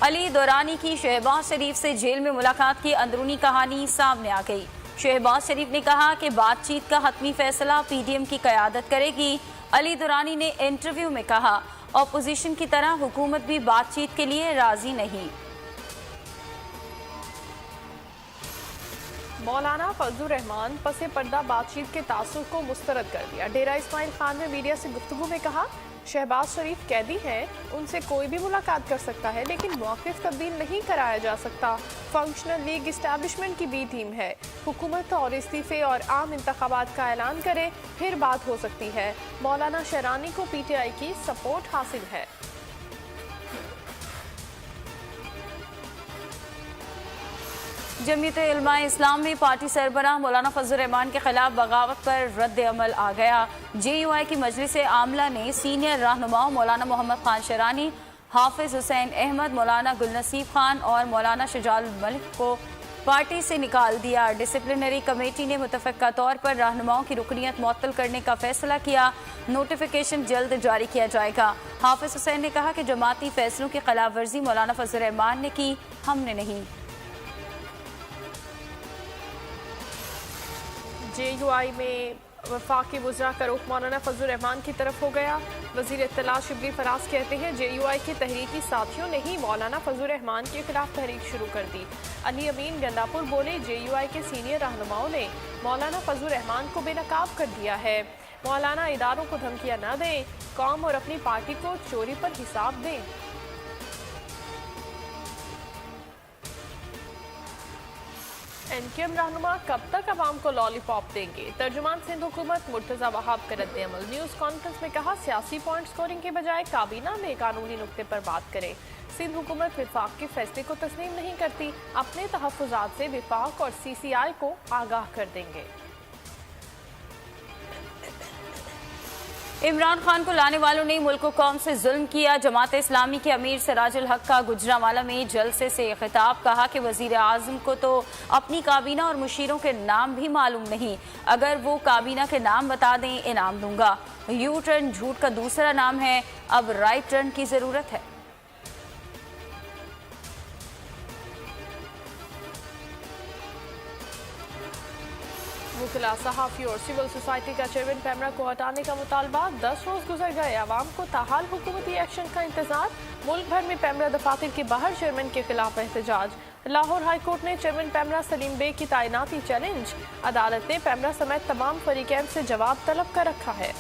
علی دورانی کی شہباز شریف سے جیل میں ملاقات کی اندرونی کہانی سامنے آ گئی۔ شہباز شریف نے کہا کہ بات چیت کا حتمی فیصلہ پی ڈی ایم کی قیادت کرے گی۔ علی دورانی نے انٹرویو میں کہا، اپوزیشن کی طرح حکومت بھی بات چیت کے لیے راضی نہیں۔ مولانا فضل الرحمان پس پردہ بات چیت کے تاثر کو مسترد کر دیا۔ ڈیرہ اسماعیل خان میں میڈیا سے گفتگو میں کہا، شہباز شریف قیدی ہیں، ان سے کوئی بھی ملاقات کر سکتا ہے لیکن موقف تبدیل نہیں کرایا جا سکتا۔ فنکشنل لیگ اسٹیبلشمنٹ کی بی ٹیم ہے، حکومت اور استعفے اور عام انتخابات کا اعلان کرے پھر بات ہو سکتی ہے۔ مولانا شیرانی کو پی ٹی آئی کی سپورٹ حاصل ہے۔ جمعیت علماء اسلام میں پارٹی سربراہ مولانا فضل الرحمان کے خلاف بغاوت پر رد عمل آ گیا۔ جے یو آئی کی مجلس عاملہ نے سینئر رہنماؤں مولانا محمد خان شیرانی، حافظ حسین احمد، مولانا گل نصیب خان اور مولانا شجاع الملک کو پارٹی سے نکال دیا۔ ڈسپلنری کمیٹی نے متفقہ طور پر رہنماؤں کی رکنیت معطل کرنے کا فیصلہ کیا۔ نوٹیفیکیشن جلد جاری کیا جائے گا۔ حافظ حسین نے کہا کہ جماعتی فیصلوں کی خلاف ورزی مولانا فضل الرحمان نے کی، ہم نے نہیں۔ جے یو آئی میں وفاقی وزراء کا رخ مولانا فضل الرحمان کی طرف ہو گیا۔ وزیر اطلاع شبلی فراز کہتے ہیں، جے یو آئی کے تحریکی ساتھیوں نے ہی مولانا فضل الرحمان کے خلاف تحریک شروع کر دی۔ علی امین گنڈاپور بولے، جے یو آئی کے سینئر رہنماؤں نے مولانا فضل الرحمان کو بے نقاب کر دیا ہے۔ مولانا اداروں کو دھمکیاں نہ دیں، قوم اور اپنی پارٹی کو چوری پر حساب دیں۔ این کے ایم رہنما کب تک عوام کو لالی پاپ دیں گے؟ ترجمان سندھ حکومت مرتضی وہاب کا رد عمل۔ نیوز کانفرنس میں کہا، سیاسی پوائنٹ سکورنگ کے بجائے کابینہ میں قانونی نقطے پر بات کریں۔ سندھ حکومت وفاق کے فیصلے کو تسلیم نہیں کرتی، اپنے تحفظات سے وفاق اور سی سی آئی کو آگاہ کر دیں گے۔ عمران خان کو لانے والوں نے ملک و قوم سے ظلم کیا۔ جماعت اسلامی کے امیر سراج الحق کا گجرانوالہ میں جلسے سے خطاب، کہا کہ وزیر اعظم کو تو اپنی کابینہ اور مشیروں کے نام بھی معلوم نہیں، اگر وہ کابینہ کے نام بتا دیں انعام دوں گا۔ یو ٹرن جھوٹ کا دوسرا نام ہے، اب رائٹ ٹرن کی ضرورت ہے۔ وکلاء، صحافی اور سول سوسائٹی کا چیئرمین پیمرا کو ہٹانے کا مطالبہ۔ 10 روز گزر گئے، عوام کو تاحال حکومتی ایکشن کا انتظار۔ ملک بھر میں پیمرا دفاتر کے باہر چیئرمین کے خلاف احتجاج۔ لاہور ہائی کورٹ نے چیئرمین پیمرا سلیم بیگ کی تعیناتی چیلنج۔ عدالت نے پیمرا سمیت تمام فریقین سے جواب طلب کر رکھا ہے۔